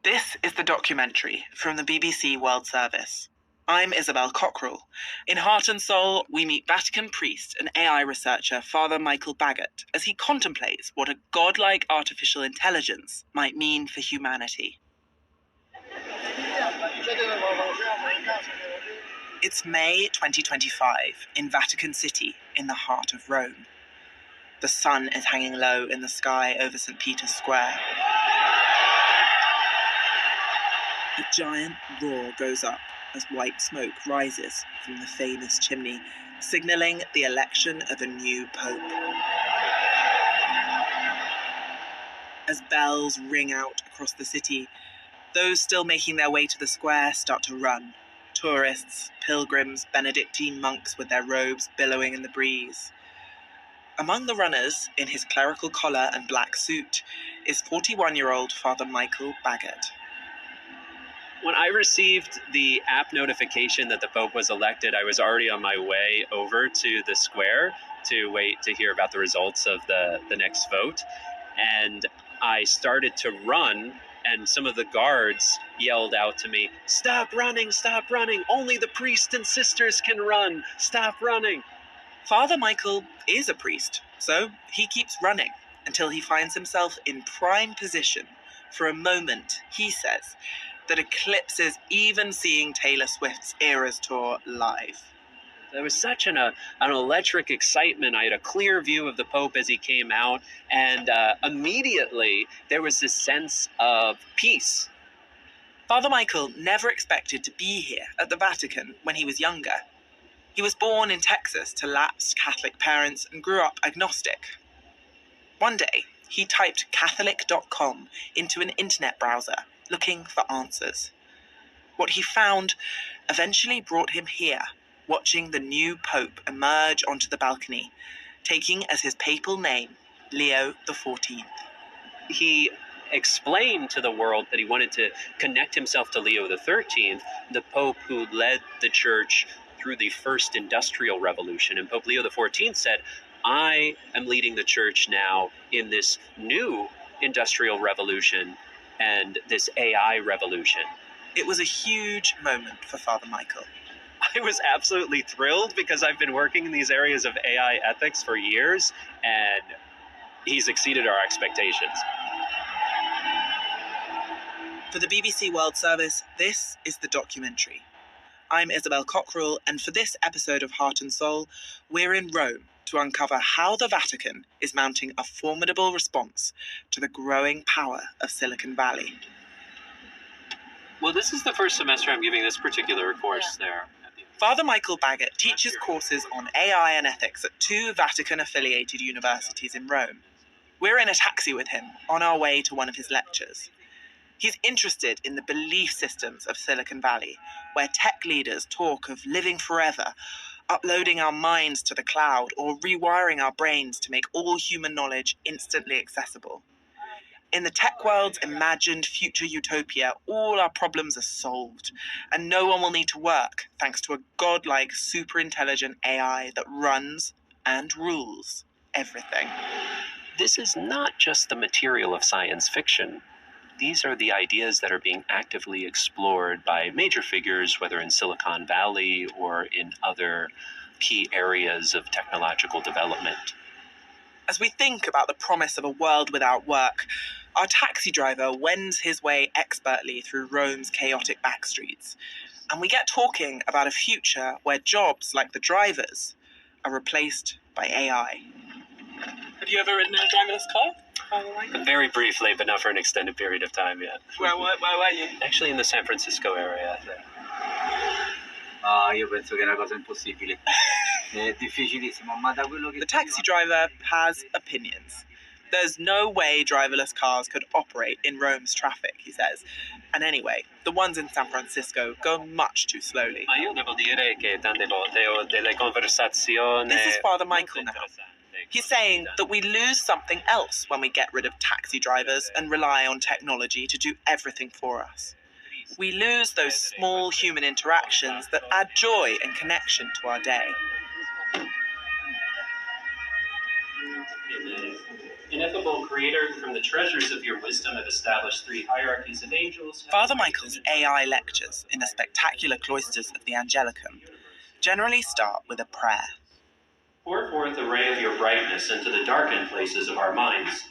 This is the documentary from the BBC World Service. I'm Isobel Cockerell. In Heart and Soul, we meet Vatican priest and AI researcher Father Michael Baggot as he contemplates what a godlike artificial intelligence might mean for humanity. It's May 2025 in Vatican City, in the heart of Rome. The sun is hanging low in the sky over St. Peter's Square. A giant roar goes up as white smoke rises from the famous chimney, signalling the election of a new pope. As bells ring out across the city, those still making their way to the square start to run. Tourists, pilgrims, Benedictine monks with their robes billowing in the breeze. Among the runners, in his clerical collar and black suit, is 41-year-old Father Michael Baggot. When I received the app notification that the Pope was elected, I was already on my way over to the square to wait to hear about the results of the next vote. And I started to run, and some of the guards yelled out to me, stop running, only the priests and sisters can run, stop running." Father Michael is a priest, so he keeps running until he finds himself in prime position for a moment, he says, that eclipses even seeing Taylor Swift's Eras Tour live. There was such an electric excitement. I had a clear view of the Pope as he came out, and immediately there was this sense of peace. Father Michael never expected to be here at the Vatican when he was younger. He was born in Texas to lapsed Catholic parents and grew up agnostic. One day, he typed Catholic.com into an internet browser, looking for answers. What he found eventually brought him here, watching the new Pope emerge onto the balcony, taking as his papal name Leo XIV. He explained to the world that he wanted to connect himself to Leo XIII, the Pope who led the Church through the first industrial revolution. And Pope Leo XIV said, I am leading the Church now in this new industrial revolution and this AI revolution. It was a huge moment for Father Michael. I was absolutely thrilled because I've been working in these areas of AI ethics for years, and he's exceeded our expectations. For the BBC World Service, this is the documentary. I'm Isobel Cockerell, and for this episode of Heart and Soul, we're in Rome to uncover how the Vatican is mounting a formidable response to the growing power of Silicon Valley. Well, this is the first semester I'm giving this particular course there. Father Michael Baggot teaches courses on AI and ethics at 2 Vatican-affiliated universities in Rome. We're in a taxi with him on our way to one of his lectures. He's interested in the belief systems of Silicon Valley, where tech leaders talk of living forever, uploading our minds to the cloud, or rewiring our brains to make all human knowledge instantly accessible. In the tech world's imagined future utopia, all our problems are solved, and no one will need to work thanks to a godlike, super-intelligent AI that runs and rules everything. This is not just the material of science fiction. These are the ideas that are being actively explored by major figures, whether in Silicon Valley or in other key areas of technological development. As we think about the promise of a world without work, our taxi driver wends his way expertly through Rome's chaotic backstreets, and we get talking about a future where jobs like the drivers are replaced by AI. Have you ever ridden in a driverless car? Very briefly, but not for an extended period of time yet. Where were you? Actually in the San Francisco area. Io penso che è una cosa impossibile. È difficilissimo, ma da quello che... The taxi driver has opinions. There's no way driverless cars could operate in Rome's traffic, he says. And anyway, the ones in San Francisco go much too slowly. Ma io devo dire che tante volte ho delle conversazioni... This is Father Michael now. He's saying that we lose something else when we get rid of taxi drivers and rely on technology to do everything for us. We lose those small human interactions that add joy and connection to our day. In ineffable creator, from the treasures of your wisdom have established 3 hierarchies of angels. Father Michael's AI lectures in the spectacular cloisters of the Angelicum generally start with a prayer. Pour forth a ray of your brightness into the darkened places of our minds.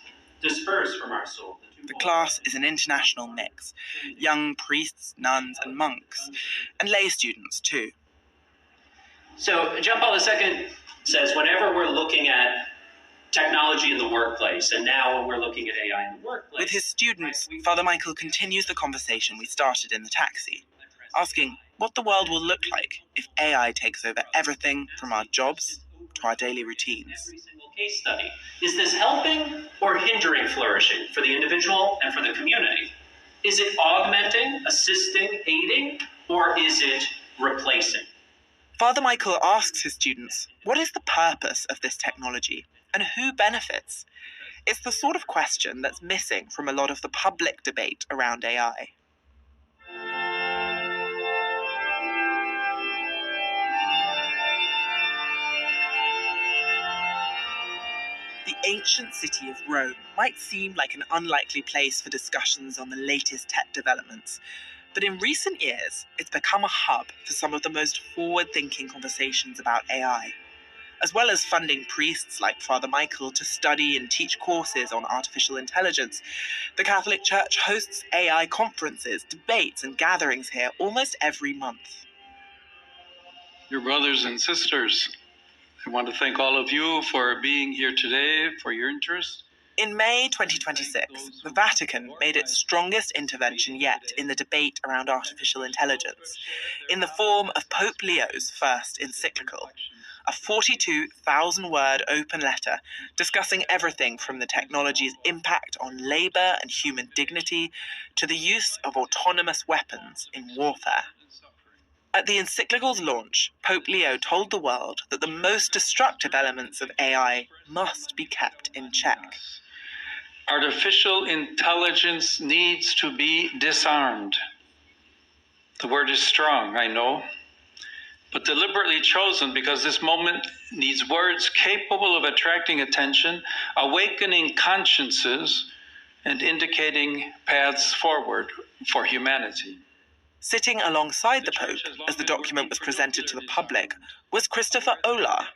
Disperse from our soul The class is an international mix. Young priests, nuns, and monks, and lay students too. So John Paul II says whenever we're looking at technology in the workplace, and now when we're looking at AI in the workplace... With his students, Father Michael continues the conversation we started in the taxi, asking what the world will look like if AI takes over everything from our jobs to our daily routines. Every single case study. Is this helping or hindering flourishing for the individual and for the community? Is it augmenting, assisting, aiding, or is it replacing? Father Michael asks his students, what is the purpose of this technology and who benefits? It's the sort of question that's missing from a lot of the public debate around AI. The ancient city of Rome might seem like an unlikely place for discussions on the latest tech developments, but in recent years, it's become a hub for some of the most forward-thinking conversations about AI. As well as funding priests like Father Michael to study and teach courses on artificial intelligence, the Catholic Church hosts AI conferences, debates, and gatherings here almost every month. Your brothers and sisters, I want to thank all of you for being here today, for your interest. In May 2026, the Vatican made its strongest intervention yet in the debate around artificial intelligence, in the form of Pope Leo's first encyclical, a 42,000-word open letter discussing everything from the technology's impact on labor and human dignity to the use of autonomous weapons in warfare. At the encyclical's launch, Pope Leo told the world that the most destructive elements of AI must be kept in check. Artificial intelligence needs to be disarmed. The word is strong, I know, but deliberately chosen because this moment needs words capable of attracting attention, awakening consciences, and indicating paths forward for humanity. Sitting alongside the Pope, as the document was presented to the public, was Christopher Olah,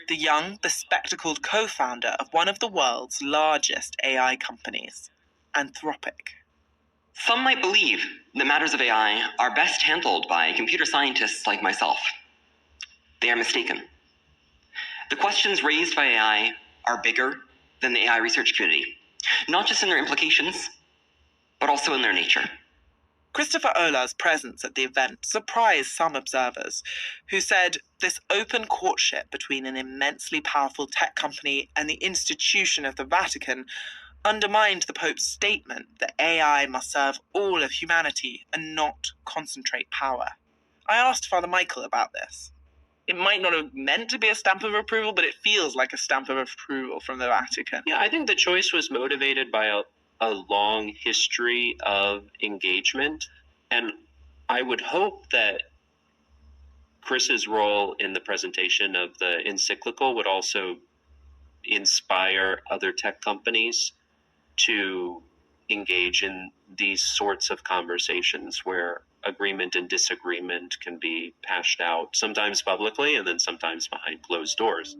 the young, bespectacled co-founder of one of the world's largest AI companies, Anthropic. Some might believe that matters of AI are best handled by computer scientists like myself. They are mistaken. The questions raised by AI are bigger than the AI research community, not just in their implications, but also in their nature. Christopher Olah's presence at the event surprised some observers, who said this open courtship between an immensely powerful tech company and the institution of the Vatican undermined the Pope's statement that AI must serve all of humanity and not concentrate power. I asked Father Michael about this. It might not have meant to be a stamp of approval, but it feels like a stamp of approval from the Vatican. Yeah, I think the choice was motivated by a long history of engagement. And I would hope that Chris's role in the presentation of the encyclical would also inspire other tech companies to engage in these sorts of conversations where agreement and disagreement can be hashed out, sometimes publicly and then sometimes behind closed doors.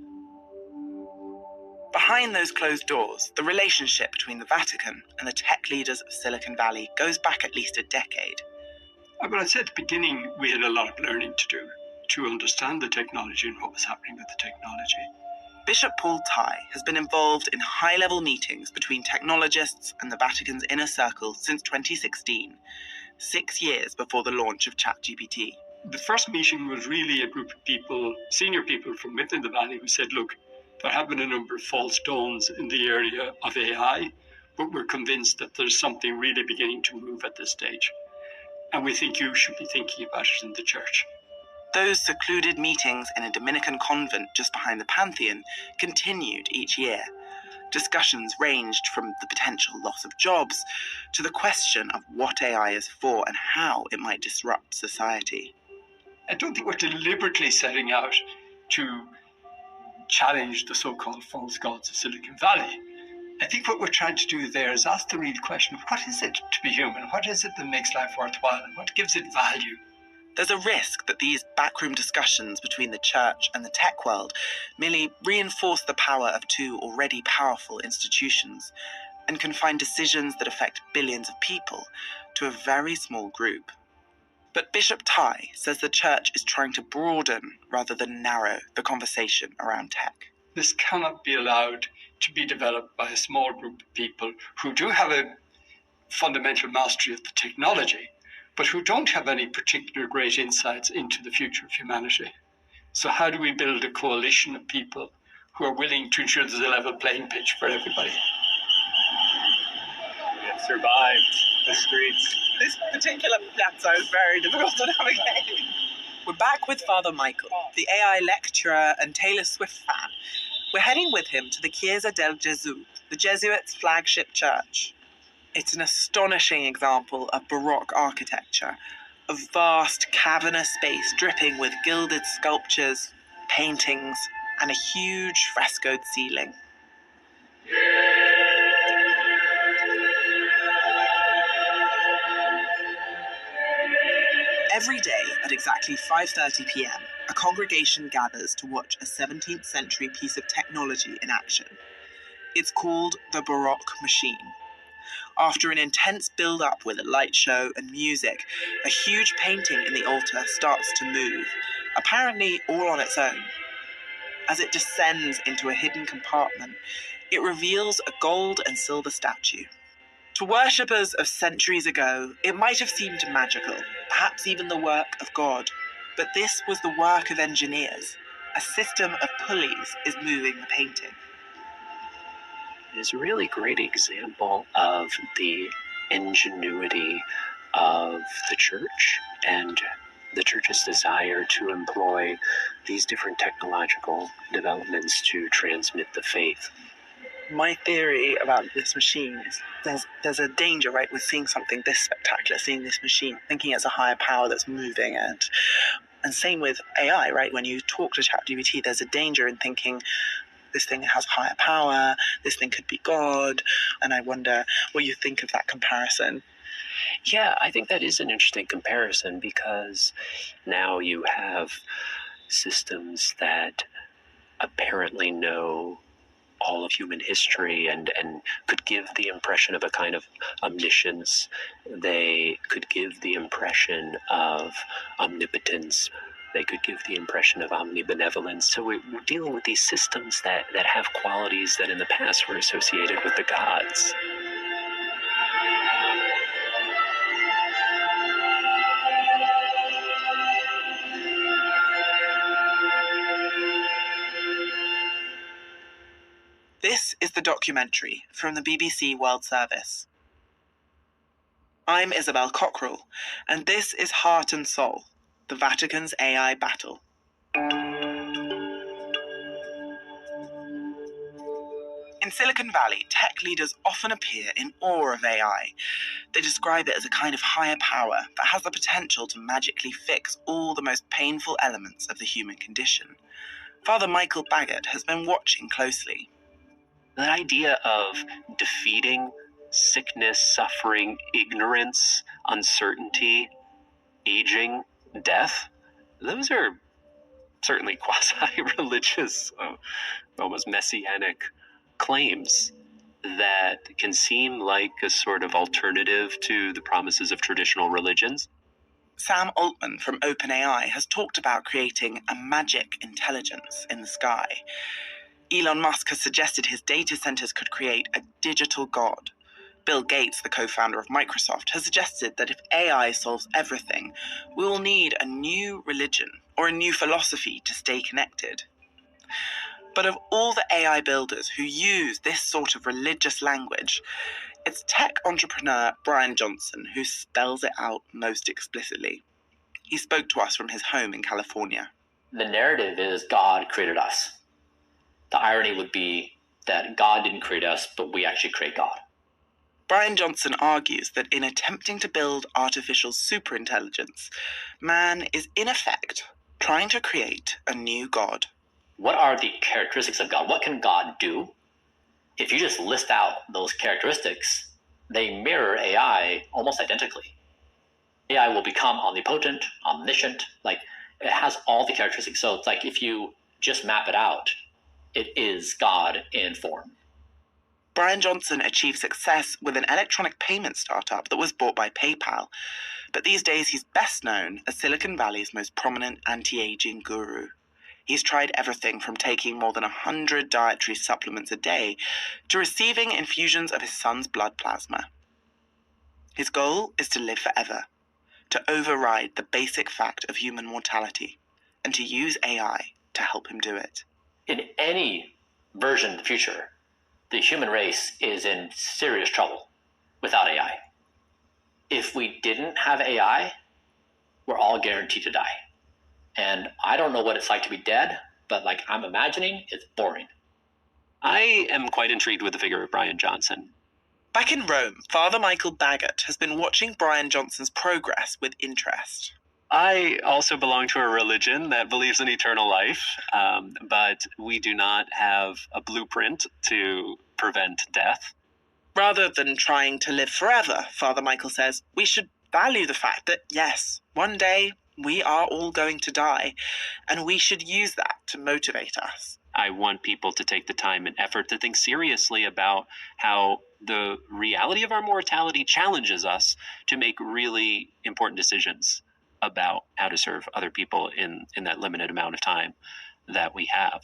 Behind those closed doors, the relationship between the Vatican and the tech leaders of Silicon Valley goes back at least a decade. Well, I said at the beginning we had a lot of learning to do to understand the technology and what was happening with the technology. Bishop Paul Tai has been involved in high-level meetings between technologists and the Vatican's inner circle since 2016, 6 years before the launch of ChatGPT. The first meeting was really a group of people, senior people from within the Valley, who said, look, there have been a number of false dawns in the area of AI, but we're convinced that there's something really beginning to move at this stage. And we think you should be thinking about it in the church. Those secluded meetings in a Dominican convent just behind the Pantheon continued each year. Discussions ranged from the potential loss of jobs to the question of what AI is for and how it might disrupt society. I don't think we're deliberately setting out to challenge the so-called false gods of Silicon Valley, I think what we're trying to do there is ask the real question of what is it to be human? What is it that makes life worthwhile? And what gives it value? There's a risk that these backroom discussions between the church and the tech world merely reinforce the power of two already powerful institutions and confine decisions that affect billions of people to a very small group. But Bishop Tai says the church is trying to broaden rather than narrow the conversation around tech. This cannot be allowed to be developed by a small group of people who do have a fundamental mastery of the technology, but who don't have any particular great insights into the future of humanity. So how do we build a coalition of people who are willing to ensure there's a level playing pitch for everybody? We have survived the streets. This particular piazza is very difficult to navigate. We're back with Father Michael, the AI lecturer and Taylor Swift fan. We're heading with him to the Chiesa del Gesù, the Jesuits' flagship church. It's an astonishing example of Baroque architecture, a vast cavernous space dripping with gilded sculptures, paintings, and a huge frescoed ceiling. Every day at exactly 5:30 p.m, a congregation gathers to watch a 17th century piece of technology in action. It's called the Baroque machine. After an intense build-up with a light show and music, a huge painting in the altar starts to move, apparently all on its own. As it descends into a hidden compartment, it reveals a gold and silver statue. To worshippers of centuries ago, it might have seemed magical, perhaps even the work of God. But this was the work of engineers. A system of pulleys is moving the painting. It is a really great example of the ingenuity of the church and the church's desire to employ these different technological developments to transmit the faith. My theory about this machine is there's a danger, right, with seeing something this spectacular, seeing this machine, thinking it's a higher power that's moving it. And same with AI, right? When you talk to ChatGPT, there's a danger in thinking this thing has higher power, this thing could be God. And I wonder what you think of that comparison. Yeah, I think that is an interesting comparison because now you have systems that apparently know all of human history and could give the impression of a kind of omniscience. They could give the impression of omnipotence. They could give the impression of omnibenevolence. So we're dealing with these systems that have qualities that in the past were associated with the gods. This is the documentary from the BBC World Service. I'm Isobel Cockerell, and this is Heart and Soul, the Vatican's AI battle. In Silicon Valley, tech leaders often appear in awe of AI. They describe it as a kind of higher power that has the potential to magically fix all the most painful elements of the human condition. Father Michael Baggot has been watching closely. The idea of defeating sickness, suffering, ignorance, uncertainty, aging, death, those are certainly quasi-religious, almost messianic claims that can seem like a sort of alternative to the promises of traditional religions. Sam Altman from OpenAI has talked about creating a magic intelligence in the sky. Elon Musk has suggested his data centers could create a digital god. Bill Gates, the co-founder of Microsoft, has suggested that if AI solves everything, we will need a new religion or a new philosophy to stay connected. But of all the AI builders who use this sort of religious language, it's tech entrepreneur Brian Johnson who spells it out most explicitly. He spoke to us from his home in California. The narrative is God created us. The irony would be that God didn't create us, but we actually create God. Brian Johnson argues that in attempting to build artificial superintelligence, man is in effect trying to create a new God. What are the characteristics of God? What can God do? if you just list out those characteristics, they mirror AI almost identically. AI will become omnipotent, omniscient, like it has all the characteristics. So it's like if you just map it out, it is God in form. Brian Johnson achieved success with an electronic payment startup that was bought by PayPal, but these days he's best known as Silicon Valley's most prominent anti-aging guru. He's tried everything from taking more than 100 dietary supplements a day to receiving infusions of his son's blood plasma. His goal is to live forever, to override the basic fact of human mortality, and to use AI to help him do it. In any version of the future, the human race is in serious trouble without AI. If we didn't have AI, we're all guaranteed to die. And I don't know what it's like to be dead, but like I'm imagining, it's boring. I am quite intrigued with the figure of Brian Johnson. Back in Rome, Father Michael Baggot has been watching Brian Johnson's progress with interest. I also belong to a religion that believes in eternal life, but we do not have a blueprint to prevent death. Rather than trying to live forever, Father Michael says, we should value the fact that, yes, one day we are all going to die, and we should use that to motivate us. I want people to take the time and effort to think seriously about how the reality of our mortality challenges us to make really important decisions about how to serve other people in that limited amount of time that we have.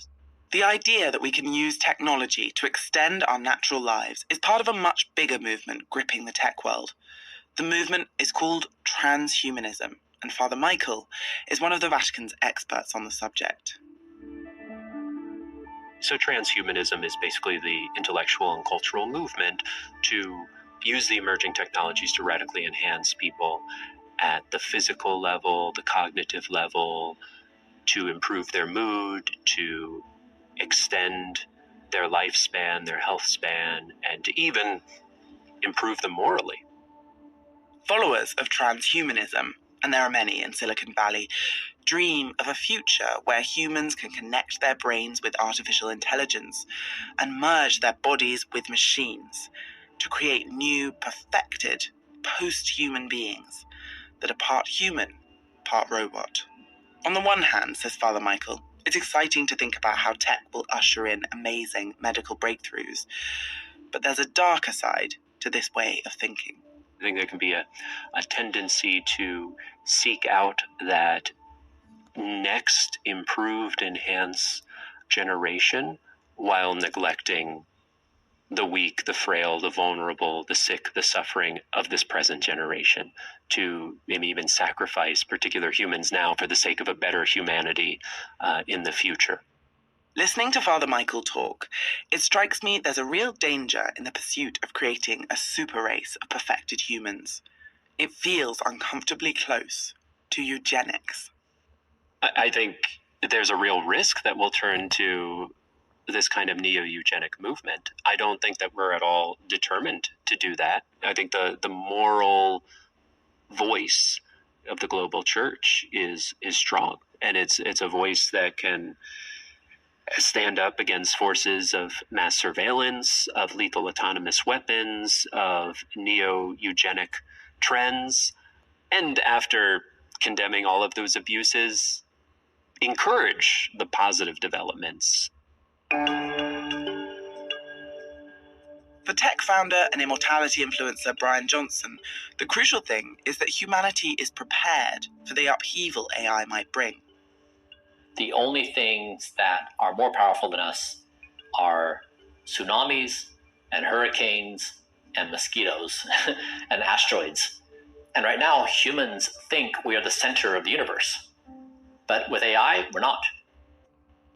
The idea that we can use technology to extend our natural lives is part of a much bigger movement gripping the tech world. The movement is called transhumanism, and Father Michael is one of the Vatican's experts on the subject. So transhumanism is basically the intellectual and cultural movement to use the emerging technologies to radically enhance people at the physical level, the cognitive level, to improve their mood, to extend their lifespan, their health span, and to even improve them morally. Followers of transhumanism, and there are many in Silicon Valley, dream of a future where humans can connect their brains with artificial intelligence and merge their bodies with machines to create new, perfected, post-human beings that are part human, part robot. On the one hand, says Father Michael, it's exciting to think about how tech will usher in amazing medical breakthroughs, but there's a darker side to this way of thinking. I think there can be a tendency to seek out that next improved, enhanced generation while neglecting the weak, the frail, the vulnerable, the sick, the suffering of this present generation, to maybe even sacrifice particular humans now for the sake of a better humanity in the future. Listening to Father Michael talk, it strikes me there's a real danger in the pursuit of creating a super race of perfected humans. It feels uncomfortably close to eugenics. I think there's a real risk that we'll turn to this kind of neo-eugenic movement. I don't think that we're at all determined to do that. I think the moral voice of the global church is strong, and it's a voice that can stand up against forces of mass surveillance, of lethal autonomous weapons, of neo-eugenic trends, and after condemning all of those abuses, encourage the positive developments. For tech founder and immortality influencer Brian Johnson, the crucial thing is that humanity is prepared for the upheaval AI might bring. The only things that are more powerful than us are tsunamis and hurricanes and mosquitoes and asteroids. And right now, humans think we are the center of the universe. But with AI, we're not.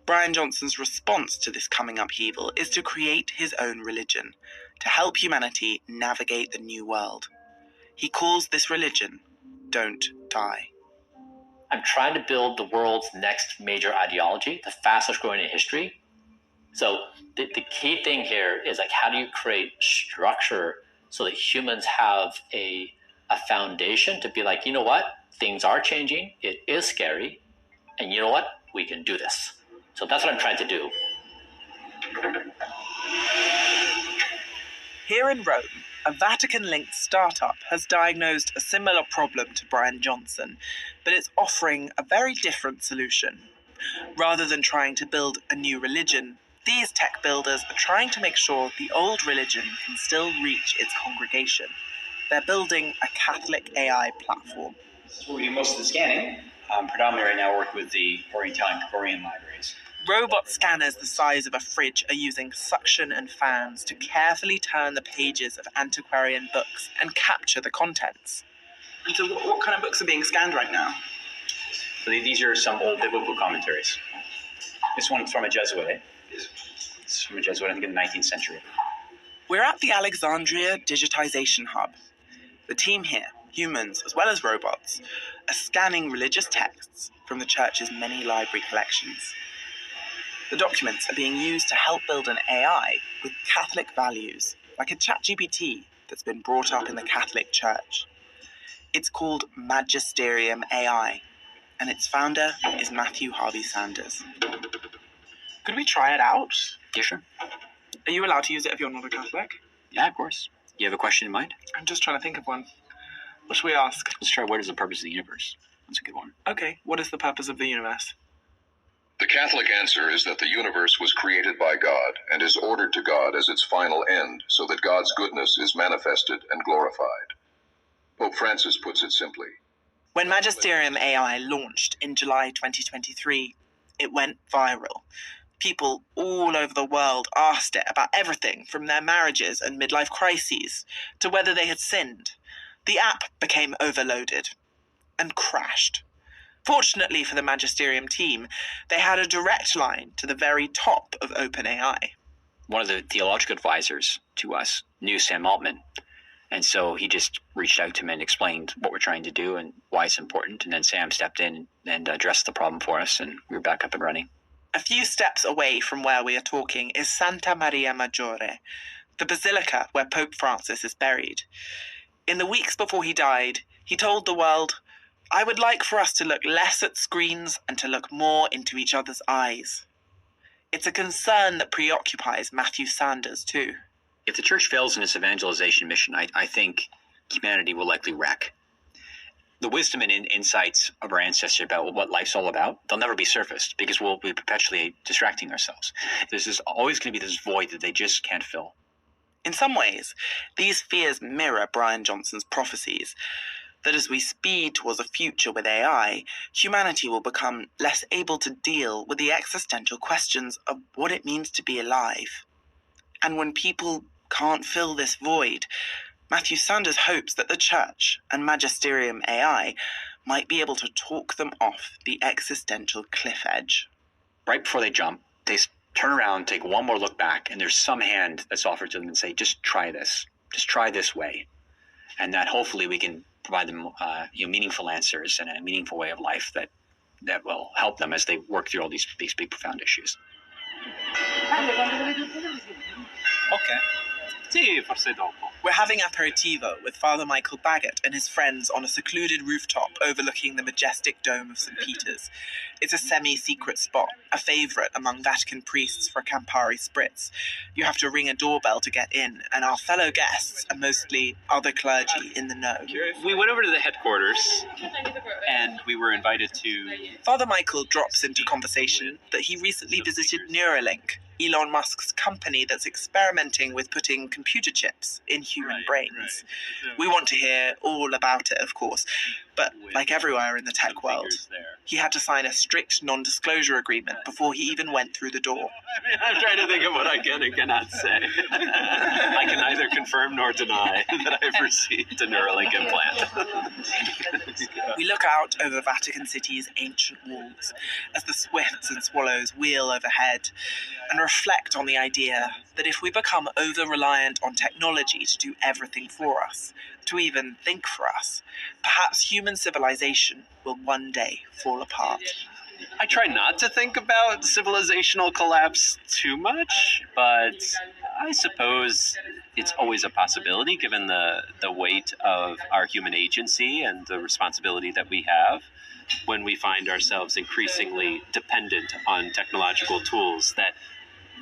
Brian Johnson's response to this coming upheaval is to create his own religion, to help humanity navigate the new world. He calls this religion Don't Die. I'm trying to build the world's next major ideology, the fastest growing in history. So the key thing here is like, how do you create structure so that humans have a foundation to be like, you know what, things are changing, it is scary, and you know what, we can do this. So that's what I'm trying to do. Here in Rome, a Vatican-linked startup has diagnosed a similar problem to Brian Johnson, but it's offering a very different solution. Rather than trying to build a new religion, these tech builders are trying to make sure the old religion can still reach its congregation. They're building a Catholic AI platform. So we do most of the scanning. Predominantly right now I work with the Oriental and Korean libraries. Robot scanners the size of a fridge are using suction and fans to carefully turn the pages of antiquarian books and capture the contents. And so what kind of books are being scanned right now? So these are some old biblical commentaries. This one's from a Jesuit. It's from a Jesuit, I think, in the 19th century. We're at the Alexandria Digitization Hub. The team here, humans as well as robots, are scanning religious texts from the church's many library collections. The documents are being used to help build an AI with Catholic values, like a ChatGPT that's been brought up in the Catholic Church. It's called Magisterium AI, and its founder is Matthew Harvey Sanders. Could we try it out? Yeah, sure. Are you allowed to use it if you're not a Catholic? Yeah, of course. You have a question in mind? I'm just trying to think of one. What should we ask? Let's try, what is the purpose of the universe? That's a good one. Okay, what is the purpose of the universe? The Catholic answer is that the universe was created by God and is ordered to God as its final end, so that God's goodness is manifested and glorified. Pope Francis puts it simply. When Magisterium AI launched in July 2023, it went viral. People all over the world asked it about everything from their marriages and midlife crises to whether they had sinned. The app became overloaded and crashed. Fortunately for the Magisterium team, they had a direct line to the very top of OpenAI. One of the theological advisors to us knew Sam Altman. And so he just reached out to him and explained what we're trying to do and why it's important. And then Sam stepped in and addressed the problem for us, and we were back up and running. A few steps away from where we are talking is Santa Maria Maggiore, the basilica where Pope Francis is buried. In the weeks before he died, he told the world, "I would like for us to look less at screens and to look more into each other's eyes." It's a concern that preoccupies Matthew Sanders too. If the church fails in its evangelization mission, I think humanity will likely wreck. The wisdom and insights of our ancestors about what life's all about, they'll never be surfaced because we'll be perpetually distracting ourselves. There's always going to be this void that they just can't fill. In some ways, these fears mirror Brian Johnson's prophecies, that as we speed towards a future with AI, humanity will become less able to deal with the existential questions of what it means to be alive. And when people can't fill this void, Matthew Sanders hopes that the church and Magisterium AI might be able to talk them off the existential cliff edge. Right before they jump, they turn around, take one more look back, and there's some hand that's offered to them and say, just try this. Just try this way. And that hopefully we can provide them meaningful answers and a meaningful way of life that will help them as they work through all these big profound issues. Ok. Sì, forse dopo. We're having aperitivo with Father Michael Baggot and his friends on a secluded rooftop overlooking the majestic dome of St. Peter's. It's a semi-secret spot, a favourite among Vatican priests for a Campari spritz. You have to ring a doorbell to get in, and our fellow guests are mostly other clergy in the know. We went over to the headquarters, and we were invited to... Father Michael drops into conversation that he recently visited Neuralink, Elon Musk's company that's experimenting with putting computer chips in human brains. We want to hear all about it, of course, but like everywhere in the tech world, he had to sign a strict non-disclosure agreement before he even went through the door. I'm trying to think of what I can and cannot say. I can neither confirm nor deny that I've received a Neuralink implant. We look out over Vatican City's ancient walls as the swifts and swallows wheel overhead and reflect on the idea that if we become over-reliant on technology to do everything for us, to even think for us, perhaps human civilization will one day fall apart. I try not to think about civilizational collapse too much, but I suppose it's always a possibility given the weight of our human agency and the responsibility that we have when we find ourselves increasingly dependent on technological tools that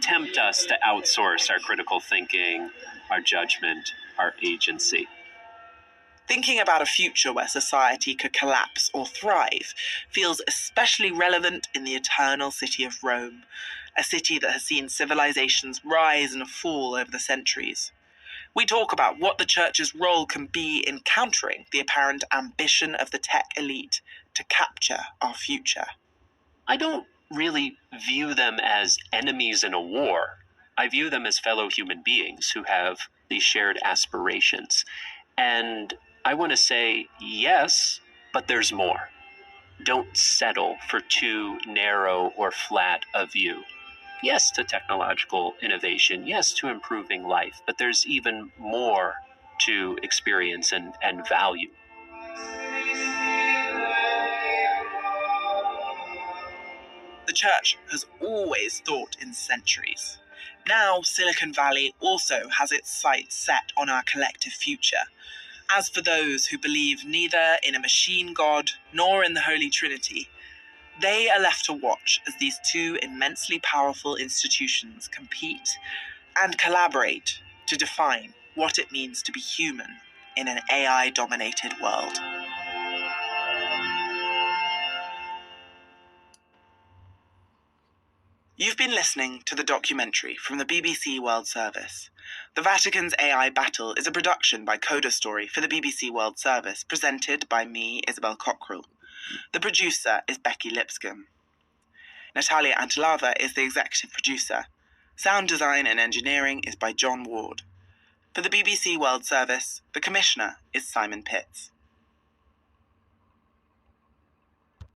tempt us to outsource our critical thinking, our judgment, our agency. Thinking about a future where society could collapse or thrive feels especially relevant in the eternal city of Rome, a city that has seen civilizations rise and fall over the centuries. We talk about what the church's role can be in countering the apparent ambition of the tech elite to capture our future. I don't really view them as enemies in a war. I view them as fellow human beings who have these shared aspirations. And I want to say, yes, but there's more. Don't settle for too narrow or flat a view. Yes to technological innovation, yes to improving life, but there's even more to experience and value. The church has always thought in centuries. Now, Silicon Valley also has its sights set on our collective future. As for those who believe neither in a machine god nor in the Holy Trinity, they are left to watch as these two immensely powerful institutions compete and collaborate to define what it means to be human in an AI-dominated world. You've been listening to the documentary from the BBC World Service. The Vatican's AI Battle is a production by Coda Story for the BBC World Service, presented by me, Isobel Cockerell. The producer is Becky Lipscomb. Natalia Antilava is the executive producer. Sound design and engineering is by John Ward. For the BBC World Service, the commissioner is Simon Pitts.